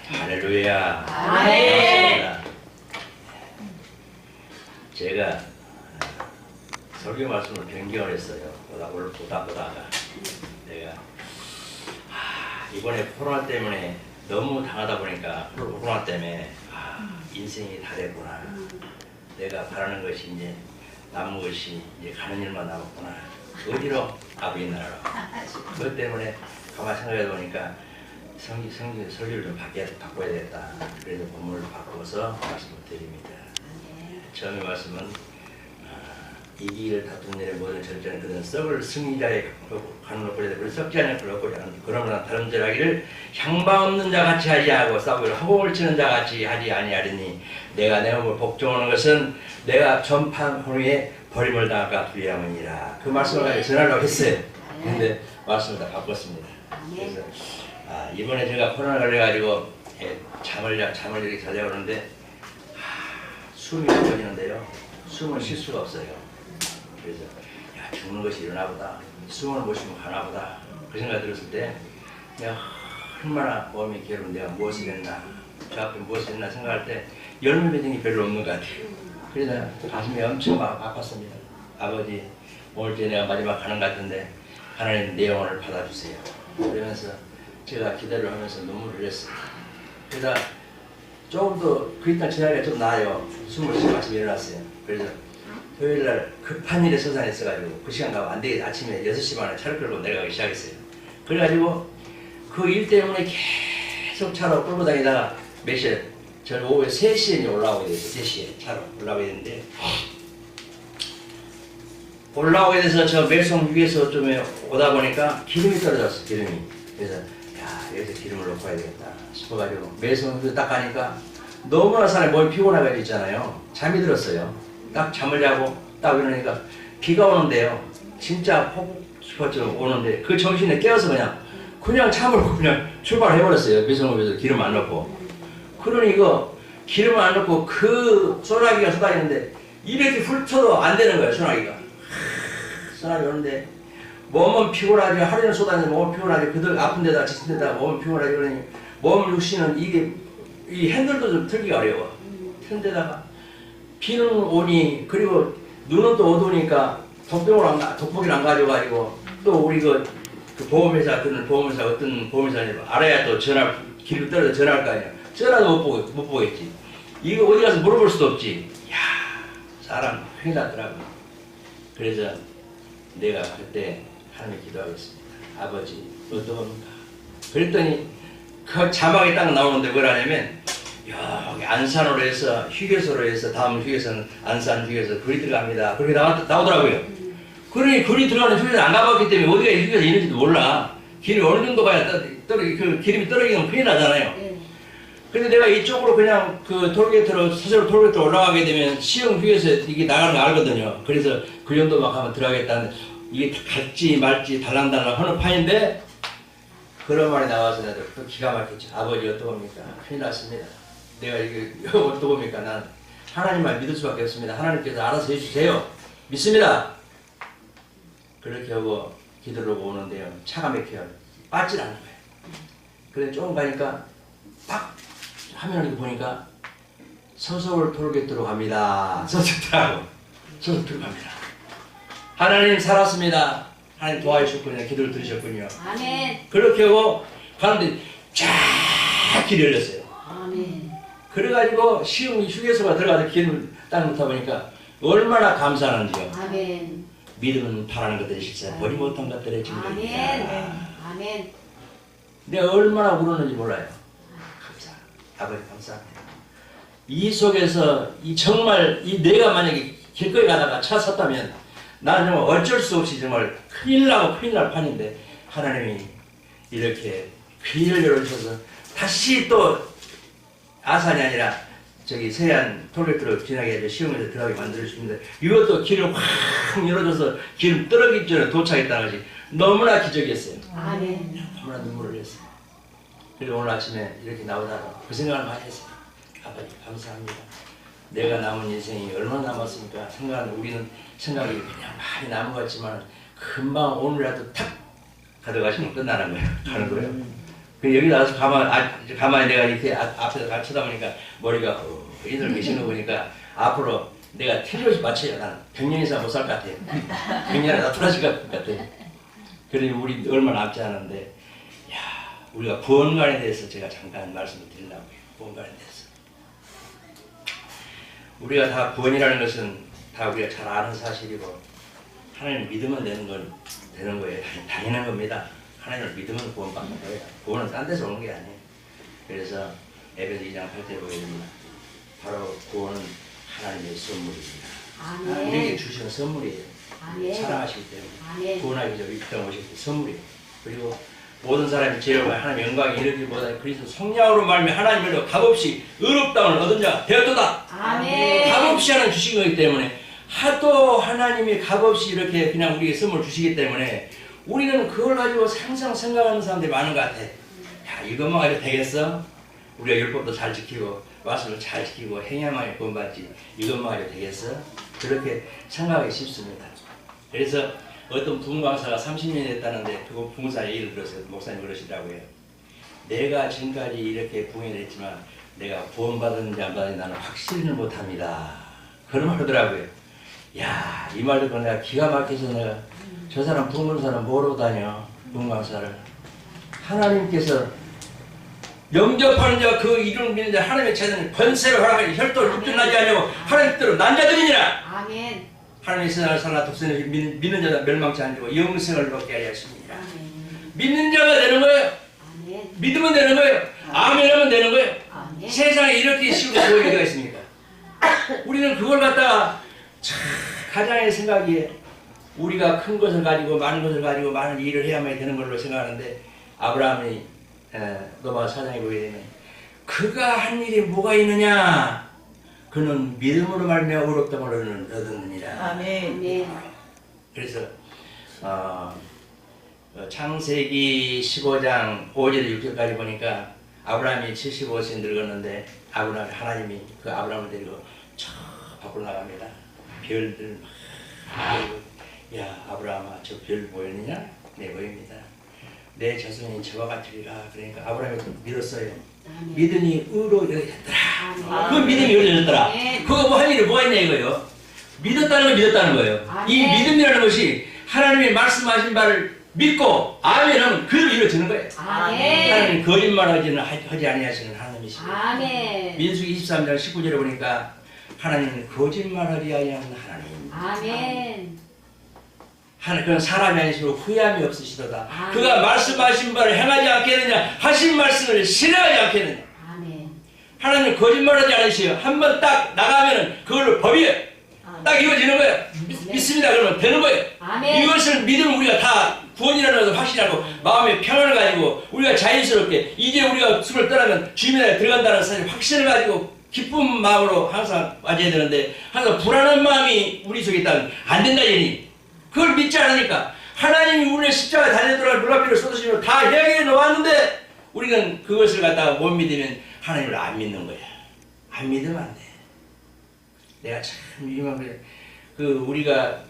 할렐루야. 아멘. 제가 설교 말씀을 변경을 했어요. 보다가 내가 이번에 코로나 때문에 너무 당하다 보니까 코로나 때문에 인생이 다 됐구나. 내가 바라는 것이 이제 남은 것이 이제 가는 일만 남았구나. 어디로? 아버지 나라로. 그것 때문에 가만히 생각해 보니까 설교를 좀 바꿔야 되겠다. 그래서 본문을 바꿔서 말씀을 드립니다. 처음에 말씀은 이 길을 다투는 일에 모든 절제는 그는 썩을 승리자의 가는 것보다 그를 썩지 않는 것을 얻고자 하는 그러므로 다른 절하기를 향방 없는 자 같이 하지 하고 싸우기를 허공을 치는 자 같이 하지 아니하리니 내가 내 몸을 복종하는 것은 내가 전판 후에 버림을 당할까 두려움이니라. 그 말씀을 가지고 전하려고 했어요. 근데 말씀을 다 바꿨습니다. 그래서 이번에 제가 코로나 걸려가지고 잠을 이렇게 자려고 하는데 숨이 멈춰지는데요. 숨을 쉴 수가 없어요. 그래서 죽는 것이 일어나 보다. 숨을 못 쉬면 가나 보다. 그 생각 들었을 때 내가 얼마나 몸이 괴로운 내가 무엇을 했나, 저 앞에 무엇을 했나 생각할 때 열매 맺은 게 별로 없는 것 같아요. 그래서 가슴이 엄청 아팠습니다. 아버지, 오늘 때 내가 마지막 가는 것 같은데 하나님 내 영혼을 받아주세요. 그러면서 제가 기도를 하면서 눈물을 흘렸어요. 그러다 조금 더 그때 지나니까 좀 나아요. 숨을 쉬고 아침에 일어났어요. 그래서 토요일날 급한 일에 서산했어가지고 그 시간 가면 안 되겠다. 아침에 6시 반에 차를 끌고 내려가기 시작했어요. 그래가지고 그 일 때문에 계속 차로 끌고 다니다가 몇 시에 저는 오후에 3시에 올라오게 됐어요. 3시에 차로 올라오게 됐는데 올라오게 돼서 저 매송 위에서 좀 오다 보니까 기름이 떨어졌어요. 기름이. 그래서 여기서 기름을 넣고 와야 되겠다 싶어가지고 매송 위에서 딱 가니까 너무나 사람이 몸이 피곤해가지고 있잖아요. 잠이 들었어요. 딱 잠을 자고 딱 일어나니까 비가 오는데요. 진짜 폭우처럼 오는데 그 정신에 깨어서 그냥 참으로 그냥 출발해버렸어요. 매송읍에서 기름 안 넣고. 그러니 이거 기름을 안 넣고 그 소나기가 쏟아지는데 이렇게 훑어도 안 되는 거예요. 소나기가. 소나기 오는데 몸은 피곤하지. 하루는 쏟아지는데 몸은 피곤하지. 그들 아픈 데다 지친 데다 몸은 피곤하지. 그러니 몸 육신은 이게 이 핸들도 좀 틀기가 어려워. 튼 데다가 비는 오니 그리고 눈은 또 어두우니까 돋보기를 안 가져가지고 또 우리 그 보험회사 어떤 보험회사 알아야 또 길을 떨어져 전화할 거 아니야. 전화도 못 보겠지. 이거 어디 가서 물어볼 수도 없지. 사람 큰일 났더라고. 그래서 내가 그때 하나님께 기도하겠습니다. 아버지 어떠합니까? 그랬더니 그 자막이 딱 나오는데 뭐라냐면 여기 안산으로 해서 휴게소로 해서 다음 휴게소는 안산 휴게소 글이 들어갑니다. 그렇게 나오더라고요. 그러니 글이 들어가는 휴게소 안 가봤기 때문에 어디가 휴게소 있는지도 몰라. 길이 어느 정도 가야 그 기름이 떨어지면 큰일 나잖아요. 근데 내가 이쪽으로 그냥 그 서서로 톨게이트로 올라가게 되면 시흥 휴게소 이게 나가는 거 알거든요. 그래서 그 정도 막 하면 들어가겠다는 이게 갈지 말지 달랑달랑 하는 판인데 그런 말이 나와서 내가 그 기가 막히죠. 아버지 어떠합니까? 큰일 났습니다. 내가 이게 어떠합니까? 난 하나님만 믿을 수밖에 없습니다. 하나님께서 알아서 해주세요. 믿습니다. 그렇게 하고 기도를 오는데요. 차가 막혀요. 빠질 않는 거예요. 그래 조금 가니까 팍 화면을 보니까 서서울 톨게이트로 갑니다. 서서울하고 서서울 갑니다. 하나님 살았습니다. 하나님 도와주셨군요. 기도를 들으셨군요. 아멘. 그렇게 하고 가는데 쫙 길이 열렸어요. 아멘. 그래가지고 시흥 휴게소가 들어가서 길을 딱 놓다 보니까 얼마나 감사한지요. 아멘. 믿음은 바라는 것들이 실세 버리 못한 것들의 증거입니다. 아멘. 아멘. 내가 얼마나 울었는지 몰라요. 아버지 감사합니다. 이 속에서 정말 내가 만약에 길거리 가다가 차 섰다면 나는 정말 어쩔 수 없이 정말 큰일 날 판인데 하나님이 이렇게 귀를 열어주셔서 다시 또 아산이 아니라 저기 서해안 톨게이트로 지나게 해서 시흥에서 들어가게 만들어주십니다. 이것도 길을 확 열어줘서 길 떨어지기 전에 도착했다는 것이 너무나 기적이었어요. 아멘. 너무나 눈물을 흘렸어요. 그리고 오늘 아침에 이렇게 나오다가 그 생각을 많이 했어요. 아버지 감사합니다. 내가 남은 인생이 얼마나 남았습니까? 우리는 생각이 그냥 많이 남은 것 같지만 금방 오늘이라도 탁 가져가시면 끝나는 거예요. 가는 거예요. 그 여기 나와서 가만히 내가 이렇게 앞에서 같이 쳐다보니까 머리가 이들 계시는 거 보니까 앞으로 내가 틀려서 맞춰요. 난 100년 이상 못 살 것 같아. 100년에 다 돌아질 것 같아. 그러니 우리 얼마 남지 않은데, 야, 우리가 구원관에 대해서 제가 잠깐 말씀을 드리려고 해요. 구원관에 대해서. 우리가 다 구원이라는 것은 다 우리가 잘 아는 사실이고, 하나님을 믿으면 되는 거예요. 당연한 겁니다. 하나님을 믿으면 구원받는 거예요. 구원은 딴 데서 오는 게 아니에요. 그래서 에베소 2장 8절 보게 됩니다. 바로 구원은 하나님의 선물입니다. 아멘. 우리에게 주시는 선물이에요. 아멘. 사랑하시기 때문에 아멘. 구원하기 전에 이 땅에 오실 때 선물이에요. 그리고 모든 사람이 죄를 하나님의 영광에 이르기보다 그리스도 성령으로 말미 하나님을 값없이 의롭다움을 얻은 자가 되었도다. 아멘. 값없이 하나님 주신 거기 때문에 하도 하나님이 값없이 이렇게 그냥 우리에게 선물 주시기 때문에 우리는 그걸 가지고 항상 생각하는 사람들이 많은 것 같아. 야, 이것만 가지고 되겠어? 우리가 율법도 잘 지키고 말씀을 잘 지키고 행야만이 구원받지 이것만 가지고 되겠어? 그렇게 생각하기 쉽습니다. 그래서 어떤 부흥강사가 30년이 됐다는데 그 부흥사 얘기를 들었어요. 목사님 그러시더라고요. 내가 지금까지 이렇게 부흥이 됐지만 내가 구원받았는지 안 받았는지 나는 확실히는 못합니다. 그런 말 하더라고요. 야, 이 말 듣고 내가 기가 막혀서 내가 저 사람 부흥사는 뭐로 다녀? 부흥강사를. 하나님께서 영접하는 자와 그 이름을 믿는 자 하나님의 자녀는 권세를 허락하니 혈도를 육전하지 않냐고 하나님 뜻대로 난 자들이니라. 아멘. 하나님의 세상을 살아 독생을 믿는 자가 멸망치 않고 영생을 얻게 하려 하십니다. 아멘. 믿는 자가 되는 거예요. 아멘. 믿으면 되는 거예요. 아멘 하면 되는 거예요. 아멘. 세상에 이렇게 쉬운 좋은 얘기가 있습니까? 우리는 그걸 갖다가 참 가장의 생각이 우리가 큰 것을 가지고 많은 것을 가지고 많은 일을 해야만 되는 걸로 생각하는데 아브라함이 로마 4장에 보게 되면 그가 한 일이 뭐가 있느냐? 그는 믿음으로 말미암아 의롭다함을 얻었느니라. 아멘. 아멘. 그래서 창세기 15장 5절 6절까지 보니까 아브라함이 75세 늙었는데 하나님이 그 아브라함을 데리고 저 밖으로 나갑니다. 별들 막 야 아브라함아 저 별 보였느냐? 네 보입니다. 내 자손이 저와 같으리라. 그러니까 아브라함이 믿었어요. 아멘. 믿으니 의로 여겼더라. 아멘. 그 믿음이 의로 여겼더라. 아멘. 그거 뭐 할 일이 뭐가 있냐 이거예요. 믿었다는 건 믿었다는 거예요. 아멘. 이 믿음이라는 것이 하나님이 말씀하신 바를 믿고 아멘하면 그대로 이루어지는 거예요. 아멘. 하나님 거짓말하지는 하지 아니하시는 하나님이시고 아멘. 민수기 23장 19절에 보니까 하나님은 거짓말하지 아니하는 하나님. 아멘. 그건 사람이 아니시고 후회함이 없으시도다. 아멘. 그가 말씀하신 바를 행하지 않겠느냐 하신 말씀을 실행하지 않겠느냐. 아멘. 하나님 거짓말하지 않으시요. 한번 딱 나가면은 그걸로 법이에요. 딱 이루어지는 거예요. 믿습니다. 그러면 되는 거예요. 아멘. 이것을 믿으면 우리가 다 구원이라는 것을 확신하고 마음의 평안을 가지고 우리가 자연스럽게 이제 우리가 숨을 떠나면 주님의 나라에 들어간다는 사실 확신을 가지고 기쁜 마음으로 항상 맞아야 되는데 항상 불안한 마음이 우리 속에 있다면 안 된다 이니 그걸 믿지 않으니까 하나님이 우리의 십자가에 달려들어갈 물라피를 쏟으시면 다 해결해 놓았는데 우리는 그것을 갖다가 못 믿으면 하나님을 안 믿는 거야. 안 믿으면 안 돼. 내가 참 유명한 거예요. 우리가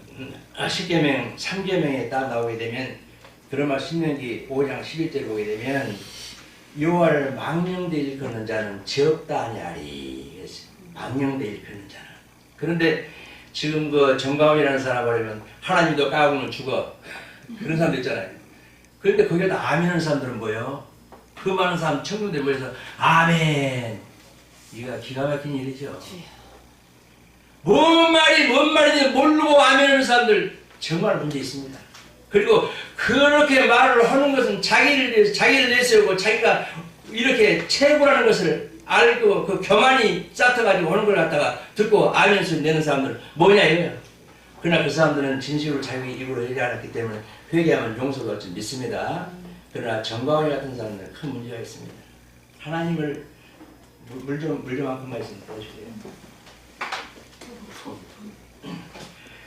10계명, 3계명에 딱 나오게 되면 드라마 신명기 5장 11절 보게 되면 여호와를 망령되 일컫는 자는 지었다 하냐리. 망령되 일컫는 자는. 그런데 지금 그 정가원이라는 사람 말하면 하나님도 까부면 죽어. 그런 사람도 있잖아요. 그런데 거기다 아멘하는 사람들은 뭐예요? 그 많은 사람 청중들 모여서 아멘. 이거 기가 막힌 일이죠. 뭔 말인지 모르고 아멘하는 사람들 정말 문제 있습니다. 그리고 그렇게 말을 하는 것은 자기를 내세우고 자기가 이렇게 최고라는 것을 알고 그 교만이 쌓여가지고 하는 걸 갖다가 듣고 아멘 소리 내는 사람들은 뭐냐 이거예요. 그러나 그 사람들은 진실로 자기 입으로 얘기 안 했기 때문에 회개하면 용서가 올지 믿습니다. 그러나 정과원이 같은 사람들은 큰 문제가 있습니다. 하나님을 물 좀 한 컵만 있으면 보여주세요.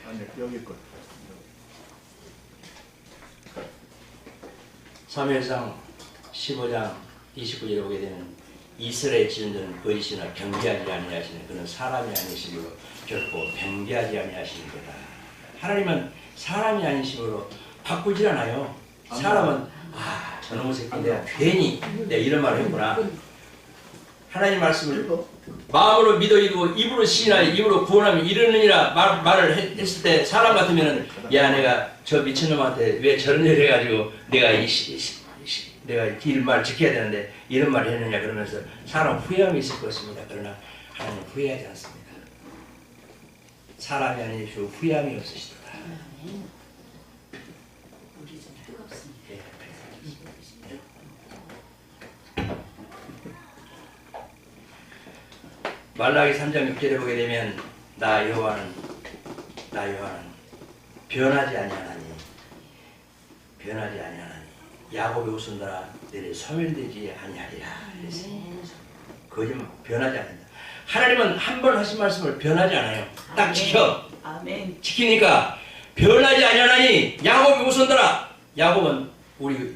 아니 여기 거. 사무엘상 15장 29절에 보게 되면 이스라엘 지존자는 거짓이나 경계하지 아니하시는 그는 사람이 아니시므로 결코 변개하지 아니하시는 거다. 하나님은 사람이 아니시므로 바꾸질 않아요. 사람은 저놈의 새끼 내가 괜히 내가 이런 말을 했구나. 하나님 말씀을 마음으로 믿어 이루고 입으로 시인하여 입으로 구원하면 이르느니라 말을 했을 때 사람 같으면은 야 내가 저 미친놈한테 왜 저런 일을 해가지고 내가 내가 길 지켜야 되는데 이런 말을 했느냐 그러면서 사람 후회함이 있을 것입니다. 그러나 하나님 후회하지 않습니다. 사람이 아니시오 후회함이 없으시도다. 우리 좀 뜨겁습니다. 예. 말라기 3장 6절에 보게 되면 나 여호와는 변하지 아니하나니 야곱의 후손들아 너희 소멸되지 아니하리라. 거짓말 변하지 않는다. 하나님은 한 번 하신 말씀을 변하지 않아요. 딱 지켜. 아멘. 지키니까 변하지 아니하나니 야곱의 후손들아. 야곱은 우리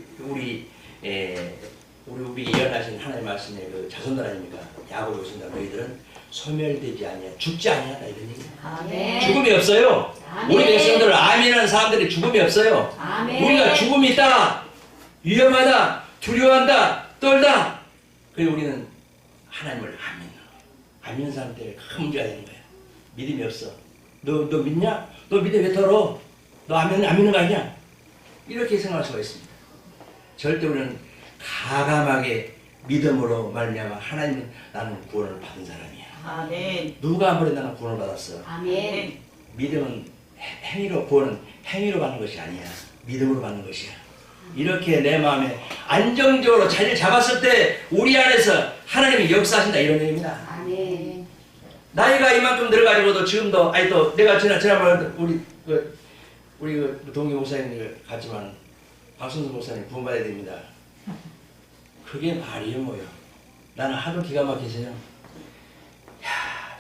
예언하신 하나님 말씀의 그 자손들 아닙니까? 야곱의 후손들 너희들은 소멸되지 아니하 죽지 아니하다 이런 얘기예요. 아멘. 죽음이 없어요. 아멘. 우리 백성들 아멘하는 사람들이 죽음이 없어요. 아멘. 우리가 죽음이 있다, 위험하다, 두려워한다, 떨다. 그리고 우리는 하나님을 안 믿는 사람 때문에 큰 문제가 되는 거야. 믿음이 없어. 너 믿냐? 너 믿음 왜 덜어? 너 안 믿는 거 아니야? 이렇게 생각할 수가 있습니다. 절대 우리는 가감하게 믿음으로 말미암아 하나님은 나는 구원을 받은 사람이야. 아멘. 누가 한 번에 나는 구원을 받았어. 아멘. 믿음은 구원은 행위로 받는 것이 아니야. 믿음으로 받는 것이야. 이렇게 내 마음에 안정적으로 자리를 잡았을 때 우리 안에서 하나님이 역사하신다 이런 얘기입니다. 아멘. 나이가 이만큼 들어가지고도 지금도 또 내가 지난번에 우리 동기 목사님 같지만 박순수 목사님 구원받아야 됩니다. 그게 말이에요 뭐요. 나는 하도 기가 막히세요.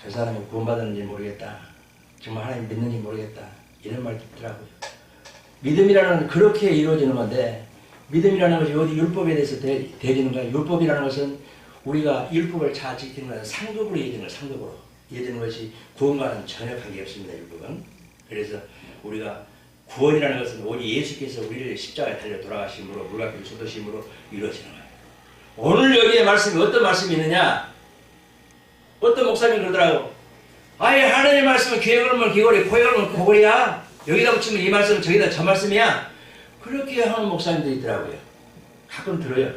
저 사람이 구원받았는지 모르겠다. 정말 하나님 믿는지 모르겠다. 이런 말 듣더라고요. 믿음이라는 건 그렇게 이루어지는 건데 믿음이라는 것이 어디 율법에 대해서 대리는 거야. 율법이라는 것은 우리가 율법을 잘 지키는 것은 상급으로 이어지는 거야. 상급으로 이어지는 것이 구원과는 전혀 관계없습니다. 율법은. 그래서 우리가 구원이라는 것은 오직 예수께서 우리를 십자가에 달려 돌아가심으로 물과 피를 쏟으심으로 이루어지는 거예요. 오늘 여기에 말씀이 어떤 말씀이 있느냐? 어떤 목사님이 그러더라고. 아예 하나님 말씀은 귀에 걸으면 귀걸이, 코에 걸으면 코걸이야. 여기다 붙이면 이 말씀, 저기다 저 말씀이야. 그렇게 하는 목사님도 있더라고요. 가끔 들어요.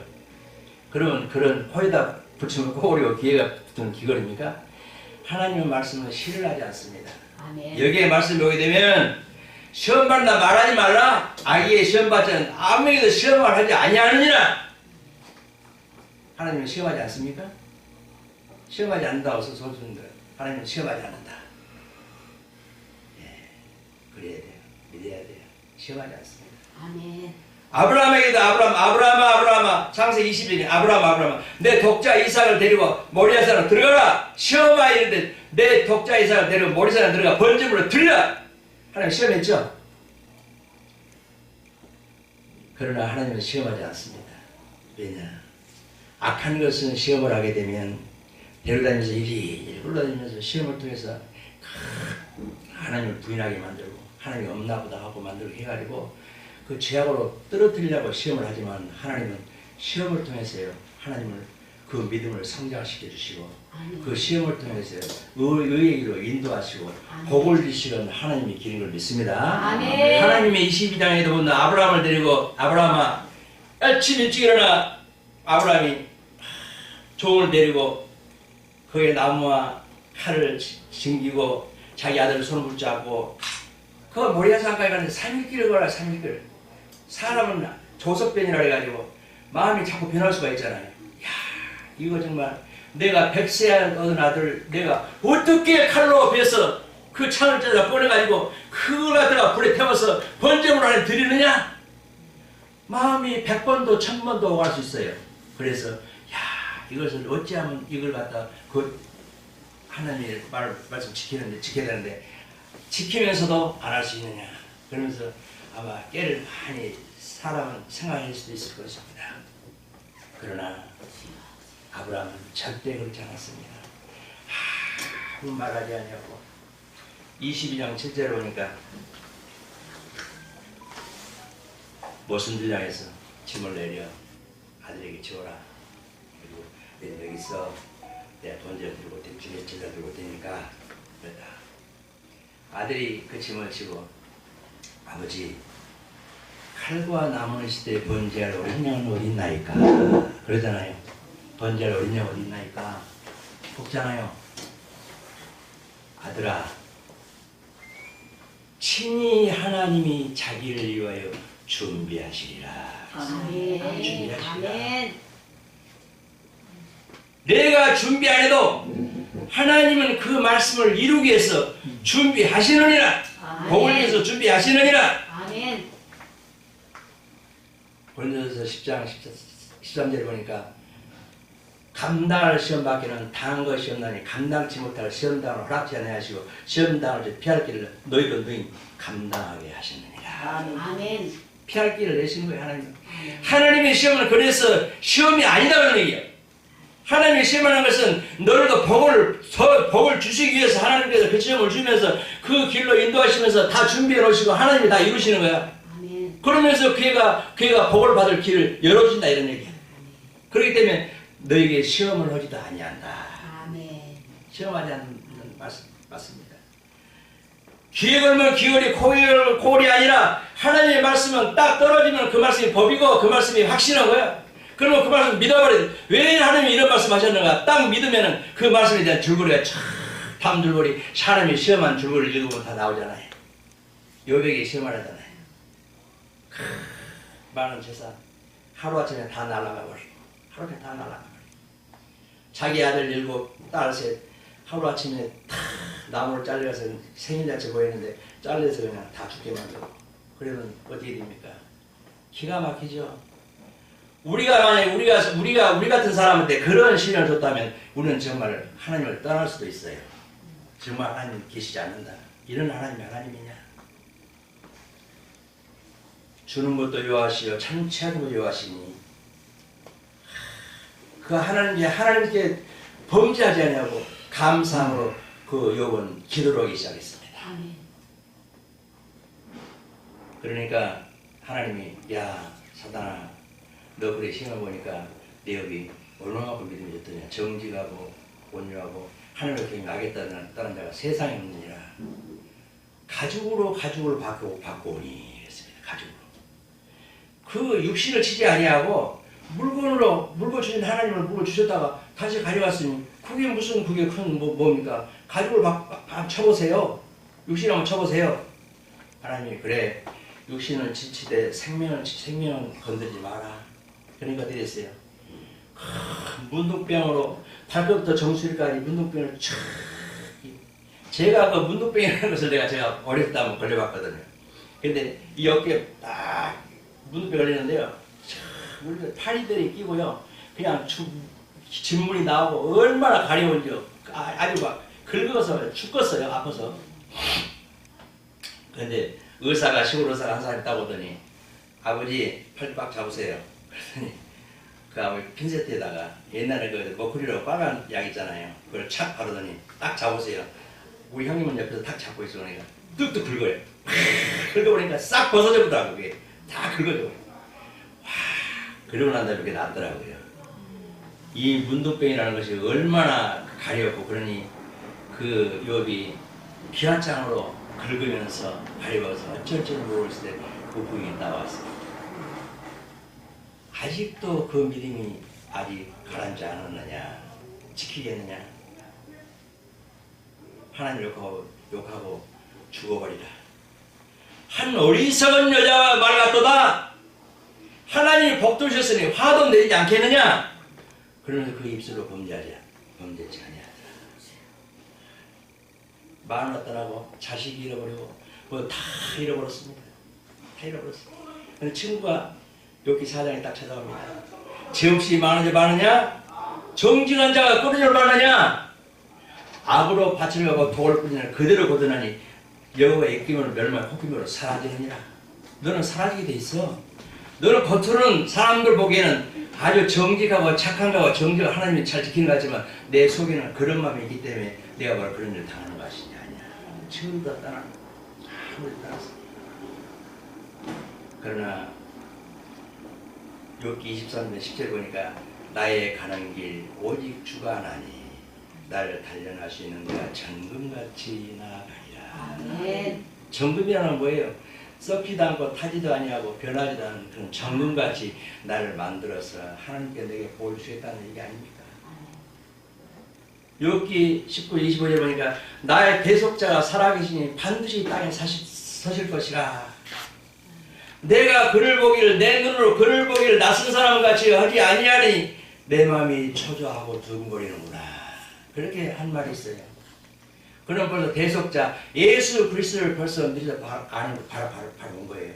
그러면 그런 코에다 붙이면 코걸이고 귀에가 붙으면 귀걸입니까? 하나님의 말씀은 신뢰하지 않습니다. 아멘. 여기에 말씀이 오게 되면 시험 받는다 말하지 말라. 아기의 시험 받자는 아무에게도 시험을 하지 아니하느니라. 하나님은 시험하지 않습니까? 시험하지 않는다고 소수인데 하나님은 시험하지 않는다. 예, 그래야 돼요. 믿어야 돼요. 시험하지 않습니다. 아멘. 아브라함에게도 아브라함아 창세기 22년 아브라함아 내 독자 이삭을 데리고 모리아산으로 들어가라. 시험하 이르되 내 독자 이삭을 데리고 모리아산으로 들어가 번제물로 들려. 하나님 시험했죠? 그러나 하나님은 시험하지 않습니다. 왜냐? 악한 것은 시험을 하게 되면 데려다니면서 이리 흘러다니면서 시험을 통해서 하나님을 부인하게 만들고 하나님이 없나 보다 하고 만들고 해가지고 그 죄악으로 떨어뜨리려고 시험을 하지만 하나님은 시험을 통해서요 하나님을 그 믿음을 성장시켜 주시고 그 시험을 통해서 의의 길로 인도하시고 복을 주시는 하나님이 길인 걸 믿습니다. 아멘. 하나님의 22장에도 보면 아브라함을 데리고 아브라함아 아침 일찍 일어나. 아브라함이 종을 데리고 거기에 나무와 칼을 징기고 자기 아들을 손을 붙잡고 그 모리아산까지 가는데 3일길을 걸어요. 3일길. 사람은 조석변이라 해가지고 마음이 자꾸 변할 수가 있잖아요. 이야 이거 정말 내가 100세 얻은 아들 내가 어떻게 칼로 베서 그 창을 뜯어 꺼내가지고 그걸 갖다가 불에 태워서 번제물 안에 드리느냐? 마음이 100번도 1000번도 오갈 수 있어요. 그래서 야 이것을 어찌하면 이걸 갖다 그 하나님의 말씀 지켜야 되는데 지키면서도 안 할 수 있느냐? 그러면서 아마 깨를 많이 사람은 생각할 수도 있을 것입니다. 그러나 아브라함은 절대 그렇지 않았습니다. 아무 말하지 아니하고 22장 7절에 보니까 모순들장에서 짐을 내려 아들에게 지어라. 그리고 내 여기서 내가 돈지를 들고 주에 질러 들고 되니까 그랬다. 아들이 그 짐을 지고 아버지 칼과 나무는 시대에 번제할 어린 양은 어디 있나이까 그러잖아요. 번제할 어린 양 어디 있나이까 묻잖아요. 아들아 친히 하나님이 자기를 위하여 준비하시리라. 아멘. 준비하시리라. 아멘. 내가 준비 안 해도 하나님은 그 말씀을 이루기 위해서 준비하시느니라. 아멘. 복을 위해서 준비하시느니라. 아멘. 고린도전서 10장 13절에 보니까 감당할 시험 받기는 당한 것이 없나니 감당치 못할 시험당을 허락지 아니하시고 시험당을 피할 길을 너희로 너희 감당하게 하셨느니라. 아멘. 피할 길을 내시는 거예요. 하나님. 하나님의 시험은 그래서 시험이 아니다 그런 얘기예요. 하나님의 시험하는 것은 너희도 복을 주시기 위해서 하나님께서 그 시험을 주면서 그 길로 인도하시면서 다 준비해 놓으시고 하나님이 다 이루시는 거야. 아멘. 그러면서 그가 복을 받을 길을 열어준다 이런 얘기야. 그렇기 때문에 너에게 시험을 하지도 아니한다. 아멘. 시험하지 않는 맞습니다. 귀에 걸면 귀걸이, 코걸이 아니라 하나님의 말씀은 딱 떨어지면 그 말씀이 법이고 그 말씀이 확신한 거야. 그러면 그 말씀 믿어버려야 돼. 왜 하나님이 이런 말씀 하셨는가? 딱 믿으면은 그 말씀에 대한 줄거리가 쫙 다음 줄거리, 사람이 시험한 줄거리를 읽으면 다 나오잖아요. 요백이 시험하잖아요. 많은 재산 하루아침에 다 날아가 버리고 하루아침에 다 날아가 버리고 자기 아들 7, 딸 3 하루아침에 다 나무를 잘려서 생일잔치 보이는데 잘려서 그냥 다 죽게 만들고 그러면 어떻게 됩니까? 기가 막히죠. 우리가 만약에 우리 같은 사람한테 그런 시련을 줬다면 우리는 정말 하나님을 떠날 수도 있어요. 정말 하나님 계시지 않는다. 이런 하나님이 하나님이냐? 주는 것도 요하시오 참치하는 요하시니 그 하나님께 범죄하지 않냐고 감사함으로 그 욥은 기도를 하기 시작했습니다. 아멘. 그러니까 하나님이 야 사단아 너 그래 시험을 보니까 내 욥이 얼마나 믿음이 좋더냐 정직하고 온유하고 하나님을 경외하겠다는 다른 자가 세상에 없느니라. 가죽으로 바꾸오니 그랬습니다. 가죽으로. 그 육신을 치지 아니하고 물건 주신 하나님을 물건 주셨다가 다시 가져갔으니 그게 큰 뭡니까? 가죽을 쳐보세요. 육신 한번 쳐보세요. 하나님이 그래 육신을 지치되 생명은 건들지 마라. 그러니까 드렸어요. 문둥병으로 발끝부터 정수리까지 문둥병을 촥 제가 그 문둥병이라는 것을 제가 어렸을 때 한번 걸려봤거든요. 근데 이 어깨에 딱 문둥병 걸리는데요. 파리들이 끼고요. 그냥 진물이 나오고 얼마나 가려운지 아주 막 긁어서 죽겠어요. 아파서. 근데 시골 의사가 한 사람 있다고 하더니 아버지 팔 꽉 잡으세요. 그랬더니 그 아버지 핀세트에다가 옛날에 그 머크리로 빨간 약 있잖아요. 그걸 착 바르더니 딱 잡으세요. 우리 형님은 옆에서 탁 잡고 있어. 그러니까 뚝뚝 긁어요. 긁어보니까 싹 벗어져 보더라고. 그게 다 긁어져. 와, 그러고 난 다음에 이렇게 낫더라고요. 이 문둥병이라는 것이 얼마나 가려웠고 그러니 그 욥이 피한창으로 긁으면서 가려워서 어쩔 줄 모르겠을 때 그 부인이 나왔어요. 아직도 그 믿음이 아직 가라앉지 않았느냐? 지키겠느냐? 하나님 욕하고 죽어버리라. 한 어리석은 여자와 말 같도다. 하나님이 복 주셨으니 화도 내리지 않겠느냐? 그러면서 그 입술로 범죄지 아니하더라. 마음 어떠라고 자식이 잃어버리고 뭐 다 잃어버렸습니다. 다 잃어버렸습니다. 근데 친구가 욥기 4장에 딱 찾아옵니다. 죄 없이 많으냐? 정직한 자가 꾸짖을 만하냐? 악으로 밭을 가고 독을 뿌리는 그대로 거두나니 여호와의 액기물을 멸망 혹기물로 사라지느니라. 너는 사라지게 돼 있어. 너는 겉으로는 사람들 보기에는 아주 정직하고 착한 거고 정직을 하나님이 잘 지키는 것 같지만 내 속에는 그런 마음이 있기 때문에 내가 바로 그런 일을 당하는 것이냐 아니야. 친구도 떠나 아무리 떠났어. 그러나 욥기 23년 10절 보니까 나의 가는 길 오직 주가 하나니 나를 단련할 수 있는 거야 정금같이 나아가리라. 아멘. 정금이라는 건 뭐예요? 썩지도 않고 타지도 아니하고 변하지도 않은 그런 정금같이 나를 만들어서 하나님께 내게 보여주시겠다는 얘기 아닙니까? 욥기 19, 25절 보니까 나의 대속자가 살아계시니 반드시 이 땅에 서실 것이라. 내가 그를 보기를 내 눈으로 그를 보기를 낯선 사람같이 하지 아니하니 내 마음이 초조하고 두근거리는구나. 그렇게 한 말이 있어요. 그럼 벌써 대속자 예수 그리스도를 벌써 미리 바로 온 거예요.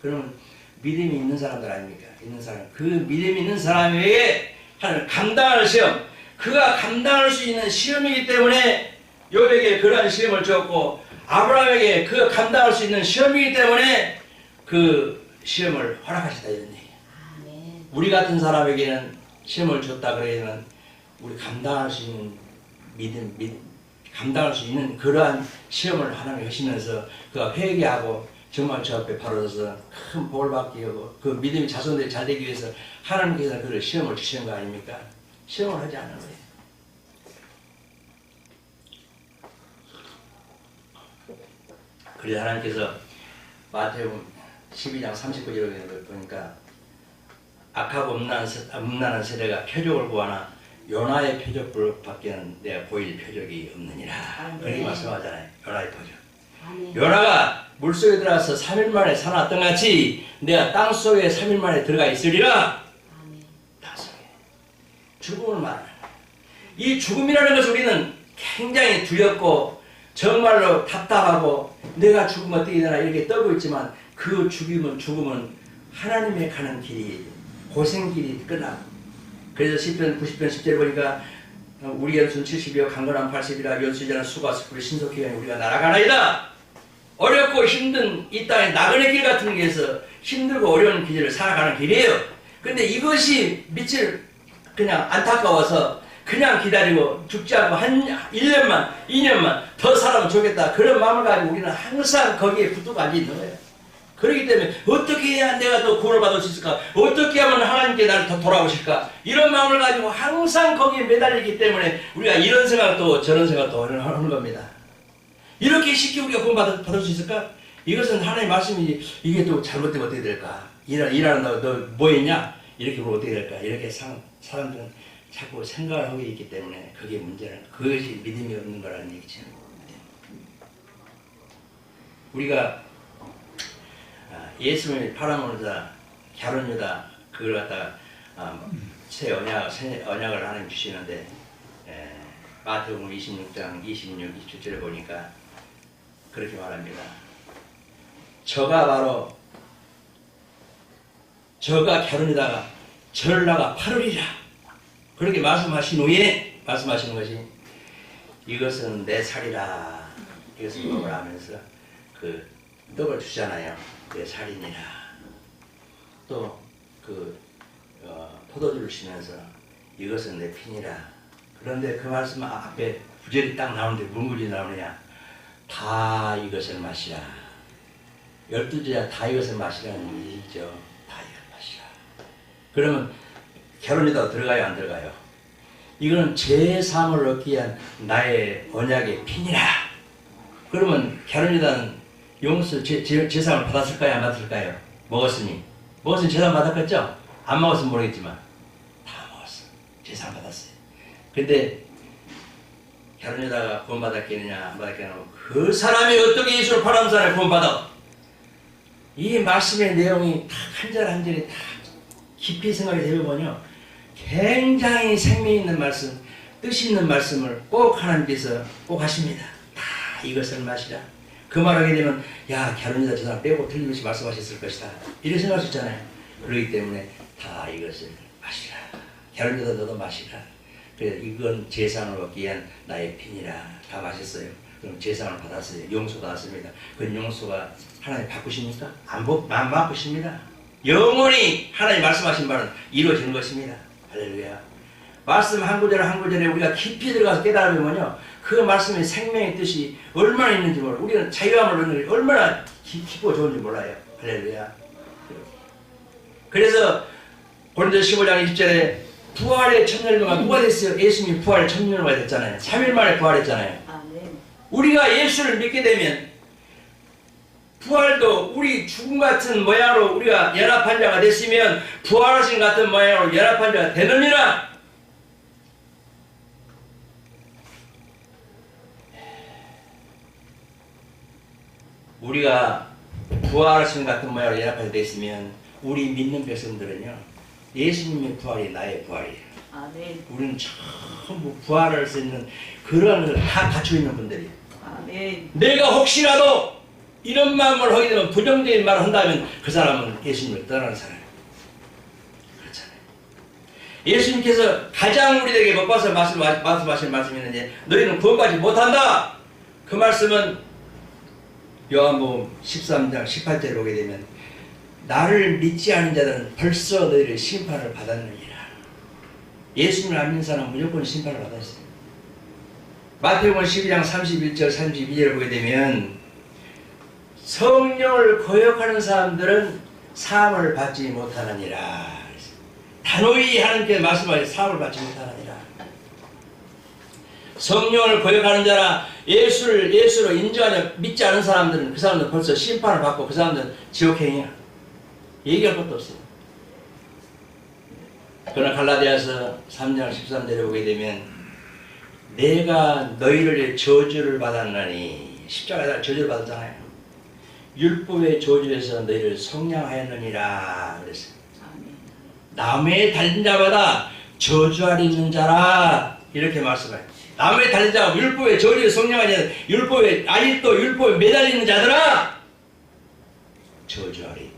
그러면 믿음이 있는 사람들 아닙니까? 있는 사람. 그 믿음이 있는 사람에게 하는 감당할 시험, 그가 감당할 수 있는 시험이기 때문에 욥에게 그러한 시험을 주었고 아브라함에게 그가 감당할 수 있는 시험이기 때문에 그 시험을 허락하셨다 이런 얘기예요. 아멘. 우리 같은 사람에게는 시험을 줬다 그러면 우리 감당할 수 있는 감당할 수 있는 그러한 시험을 하나님 하시면서 그가 회개하고 정말 저 앞에 바로 서서 큰 복을 받게 하고 그 믿음이 자손들이 잘 되기 위해서 하나님께서 그를 시험을 주시는 거 아닙니까? 시험을 하지 않는 거예요. 그래서 하나님께서 마태복음 12장 39절을 보니까 악하고 음란한 세대가 표적을 구하나 요나의 표적밖에는 내가 보일 표적이 없느니라. 그렇게 말씀하잖아요. 요나의 표적. 아멘. 요나가 물속에 들어가서 3일 만에 살아났던 같이 내가 땅속에 3일 만에 들어가 있으리라. 아멘. 땅속에. 죽음을 말하는 이 죽음이라는 것을 우리는 굉장히 두렵고 정말로 답답하고 내가 죽으면 어떻게 되나 이렇게 떨고 있지만 그 죽음은 하나님의 가는 길이 고생길이 끝나고 그래서 시편 90편 10절 보니까 우리 연수는 70이요 강건한 80이라 연수자는 수가 스프리 신속히 우리가 날아가나이다. 어렵고 힘든 이 땅의 나그네 길 같은 길에서 힘들고 어려운 길을 살아가는 길이에요. 근데 이것이 며칠 그냥 안타까워서 그냥 기다리고 죽지 않고 한 1년만 2년만 더 살아면 좋겠다 그런 마음을 가지고 우리는 항상 거기에 붙들고 앉아 있는 거예요. 그렇기 때문에 어떻게 해야 내가 더 구원을 받을 수 있을까? 어떻게 하면 하나님께 나를 더 돌아오실까? 이런 마음을 가지고 항상 거기에 매달리기 때문에 우리가 이런 생각도 저런 생각도 하는 겁니다. 이렇게 쉽게 우리가 구원 받을 수 있을까? 이것은 하나님의 말씀이지 이게 또 잘못되면 어떻게 될까? 일하는 너 뭐 했냐? 이렇게 보면 어떻게 될까? 이렇게 사람들은 자꾸 생각을 하고 있기 때문에 그게 문제는 그것이 믿음이 없는 거라는 얘기죠. 우리가 예수님이 팔아먹는다, 갸론유다 그걸 갖다가 새 언약을 하나님 주시는데 마태복음 26장 26, 27절에 보니까 그렇게 말합니다. 저가 갸론유다가 저를 나가 팔으리라. 그렇게 말씀하신 후에 말씀하시는 것이 이것은 내 살이라. 이것은 먹으라 하면서 그 떡을 주잖아요. 내 살이니라. 또 그 포도주를 주면서 이것은 내 피니라. 그런데 그 말씀 앞에 구절이 딱 나오는데 무슨 구절이 나오느냐? 다 이것을 마시라. 12제자 다 이것을 마시라는 얘기죠. 다 이것을 마시라. 그러면 갸론유다가 들어가요, 안 들어가요? 이거는 제3을 얻기 위한 나의 언약의 피니라. 그러면 갸론유다는 용서 제삼을 받았을까요? 안 받았을까요? 먹었으니 제삼 받았겠죠? 안 먹었으면 모르겠지만 다 먹었어. 제삼 받았어요. 근데 갸론유다가 구원받았겠느냐 안 받았겠느냐 그 사람이 어떻게 예수를 팔아온 사람을 구원받아? 이 말씀의 내용이 다 한 절 한 절이 다 깊이 생각이 되면요 굉장히 생명 있는 말씀, 뜻 있는 말씀을 꼭 하나님께서 꼭 하십니다. 다 이것을 마시라. 그 말하게 되면 야 갸론유다 저 사람 빼고 틀림없이 말씀하셨을 것이다 이렇게 생각할 수 있잖아요. 그렇기 때문에 다 이것을 마시라. 갸론유다 너도 마시라. 그래서 이건 제상을 얻기 위한 나의 피니라. 다 마셨어요. 그럼 제상을 받았어요. 용서 받았습니다. 그 용서가 하나님 바꾸십니까? 안 바꾸십니다. 영원히 하나님 말씀하신 바는 이루어지는 것입니다. 할렐루야. 말씀 한 구절 한 구절에 우리가 깊이 들어가서 깨달으면요 그 말씀의 생명의 뜻이 얼마나 있는지 몰라요. 우리는 자유함을 얻는 게 얼마나 깊고 좋은지 몰라요. 할렐루야. 그래서 고린도서 15장 20절에 부활의 천년일가 누가 됐어요? 예수님이 부활의 천년일가 됐잖아요. 3일 만에 부활했잖아요. 아멘. 우리가 예수를 믿게 되면 부활도 우리 죽음 같은 모양으로 우리가 연합한 자가 됐으면 부활하신 같은 모양으로 연합한 자가 되느니라. 우리가 부활하신 같은 모양으로 연합하게 됐으면 우리 믿는 백성들은요, 예수님의 부활이 나의 부활이에요. 아멘. 우리는 전부 부활할 수 있는 그런 걸 다 갖추고 있는 분들이에요. 아멘. 내가 혹시라도 이런 마음을 하게 되면 부정적인 말을 한다면 그 사람은 예수님을 떠나는 사람이에요. 그렇잖아요. 예수님께서 가장 우리에게 못 봐서 말씀하신 말씀이 있는데 너희는 구원받지 못한다. 그 말씀은 요한복음 13장 18절에 보게 되면 나를 믿지 않은 자들은 벌써 너희를 심판을 받았느니라. 예수님을 안 믿는 사람은 무조건 심판을 받았어요. 마태복음 12장 31절 32절을 보게 되면 성령을 거역하는 사람들은 사함을 받지 못하느니라. 단호히 하나님께서 말씀하신 사함을 받지 못하느니라. 성령을 거역하는 자나 예수로 인정하지 믿지 않은 사람들은 그 사람들은 벌써 심판을 받고 그 사람들은 지옥행이야. 얘기할 것도 없어요. 그러나 갈라디아서 3장 13절에 보게 되면 내가 너희를 저주를 받았나니 십자가에다 저주를 받았잖아요. 율법의 저주에서 너희를 성량하였느니라 그랬어요. 나무에 달린 자마다 저주 아래 있는 자라 이렇게 말씀해요. 나무에 달린 자가 율법의 저주에 성량하지 율법에 아직도 율법에 매달리는 자들아 저주 아래 있다.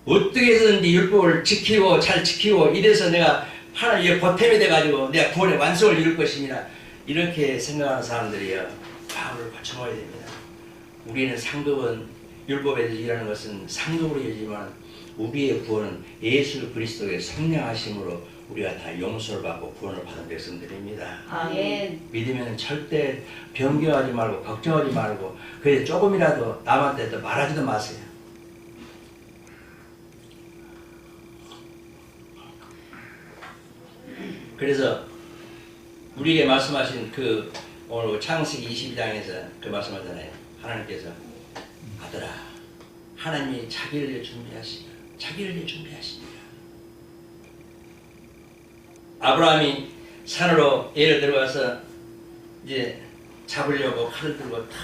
어떻게 해서든지 율법을 지키고 잘 지키고 이래서 내가 하나님의 보탬이 돼가지고 내가 구원의 완성을 이룰 것입니다. 이렇게 생각하는 사람들이요 마음을 받쳐먹어야 됩니다. 우리는 상급은 율법에서 일하는 것은 상급으로 여기지만 우리의 구원은 예수 그리스도의 성령하심으로 우리가 다 용서를 받고 구원을 받은 백성들입니다. 아멘. 믿으면 절대 변경하지 말고 걱정하지 말고 그래서 조금이라도 남한테 또 말하지도 마세요. 그래서 우리에게 말씀하신 그 오늘 창세기 22장에서 그 말씀하잖아요. 하나님께서 아들아 하나님이 자기를 위해 준비하시니라. 자기를 위해 준비하시니라. 아브라함이 산으로 예를 들어가서 이제 잡으려고 칼을 들고 탁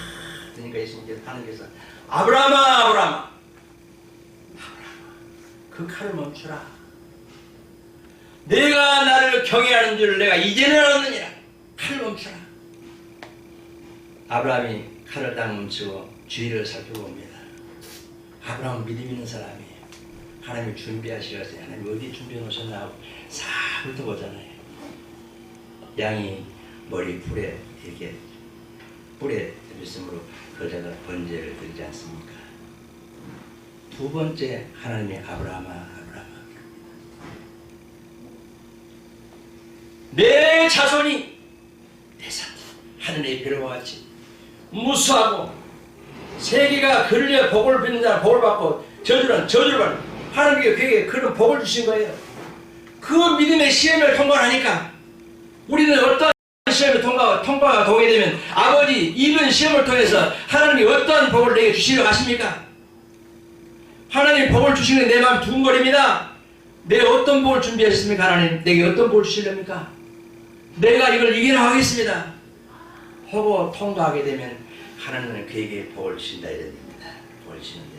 그러니까 예수님께서 하나님께서 아브라함아 그 칼을 멈추라. 내가 나를 경외하는 줄 내가 이제는 알았느니라. 칼을 멈추라. 아브라함이 칼을 딱 멈추고 주위를 살펴봅니다. 아브라함은 믿음 있는 사람이에요. 하나님이 준비하시겠어요. 하나님 어디 준비해 놓으셨나 하고 싹 훑어보잖아요. 양이 머리 뿔에 이렇게 뿔에 있으므로 그자가 번제를 드리지 않습니까? 두 번째 하나님이 아브라함아 내 자손이 내 산들 하늘의 별과 같이 무수하고 세계가 그를 위해 복을 빌는 자는 복을 받고 저주를 받는 하나님께 그에게 그런 복을 주신 거예요. 그 믿음의 시험을 통과하니까 우리는 어떤 시험을 통과가 오게 되면 아버지 이런 시험을 통해서 하나님이 어떤 복을 내게 주시려고 하십니까? 하나님 복을 주시는 내 마음 두근거립니다. 내가 어떤 복을 준비하셨습니까? 하나님 내게 어떤 복을 주시렵니까? 내가 이걸 이기려 하겠습니다. 하고 통과하게 되면 하나님은 그에게 복을 주신다 이런 얘기입니다. 복을 주시는데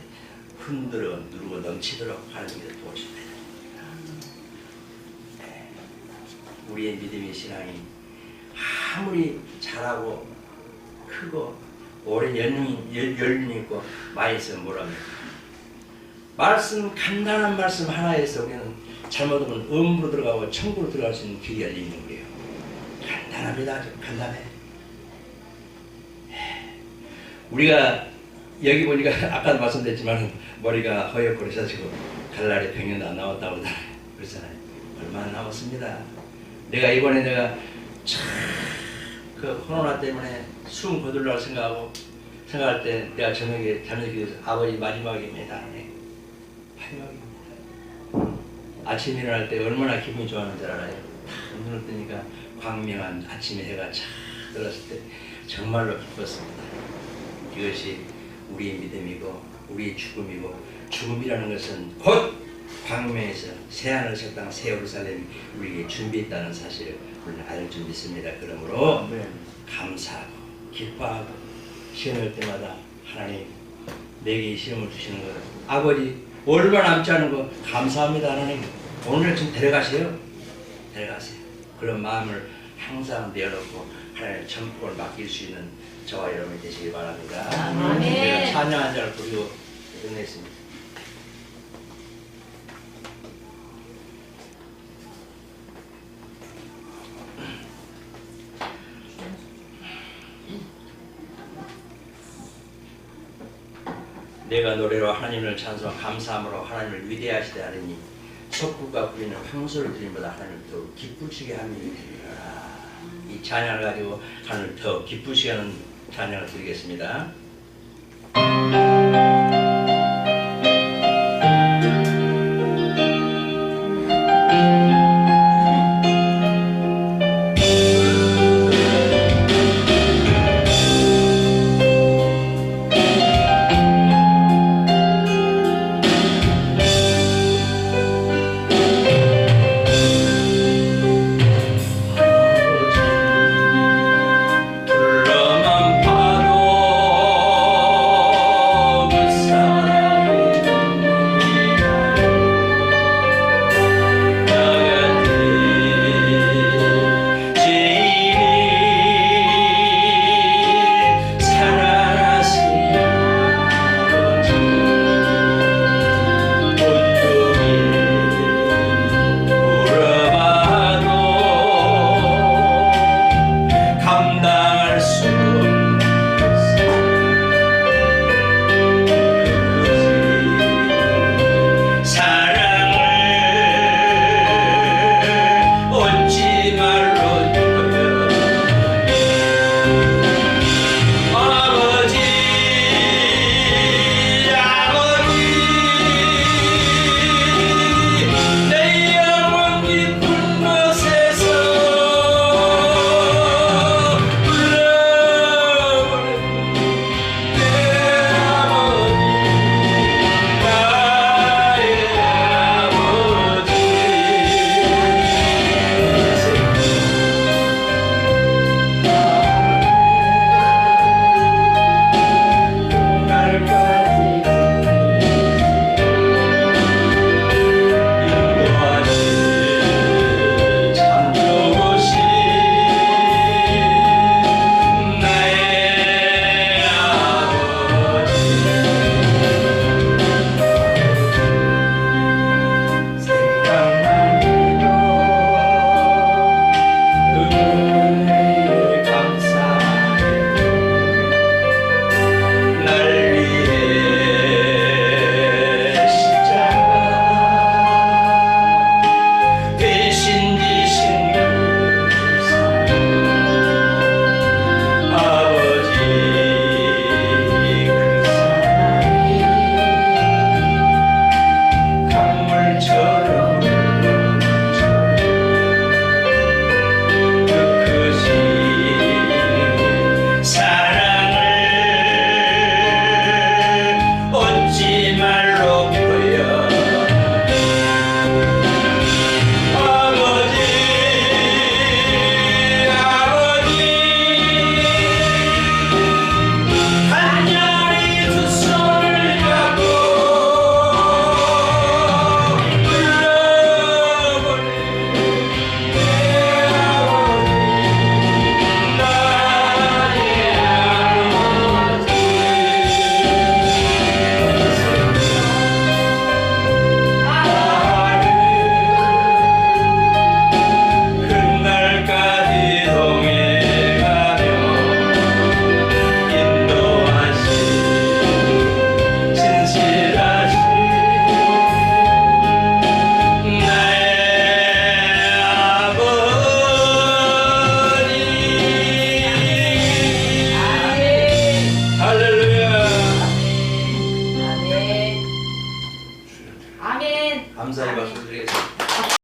흔들어 누르고 넘치도록 하나님께서 복을 주신다 이런 얘기입니다. 네. 우리의 믿음의 신앙이 아무리 잘하고 크고 오랜 연륜이 있고 많이 있으면 뭐랍니까? 말씀 간단한 말씀 하나에서 우리는 잘못하면 음으로 들어가고 천국으로 들어갈 수 있는 길이 열리는 거예요. 간단합니다. 아주 간단해. 우리가 여기 보니까 아까도 말씀드렸지만 머리가 허옇고르셔가지고 갈날에 병연도 안 나왔다고 그러잖아요. 얼마나 남았습니다. 내가 이번에 그 코로나 때문에 숨 거둘러 생각할 때 내가 저녁에 잠들기 위해서 아버지 마지막입니다. 마지막입니다. 아침에 일어날 때 얼마나 기분이 좋아하는 줄 알아요? 딱 눈을 뜨니까 광명한 아침에 해가 착 들었을 때 정말로 기뻤습니다. 이것이 우리의 믿음이고 우리의 죽음이고, 죽음이라는 것은 곧 광명에서 새하늘의 땅 새 예루살렘이 우리에게 준비했다는 사실을 우리는 알 줄 믿습니다. 그러므로 네. 감사하고 기뻐하고 시험할 때마다 하나님 내게 이 시험을 주시는 것 아버지 얼마 남지 않은 거 감사합니다. 하나님 오늘 좀 데려가세요. 데려가세요. 그런 마음을 항상 내어놓고 하나님의 전복을 맡길 수 있는 저와 여러분이 되시기 바랍니다. 아멘. 제가 찬양 한 잔을 부르고 끝냈습니다. 내가 노래로 하나님을 찬송 감사함으로 하나님을 위대하시되 하느니 석구가 부리는 황소를 드림보다 하나님을 더욱 기쁘시게 하는 일이 되리라. 이 찬양을 가지고 하나님을 더 기쁘시게 하는 찬양을 드리겠습니다.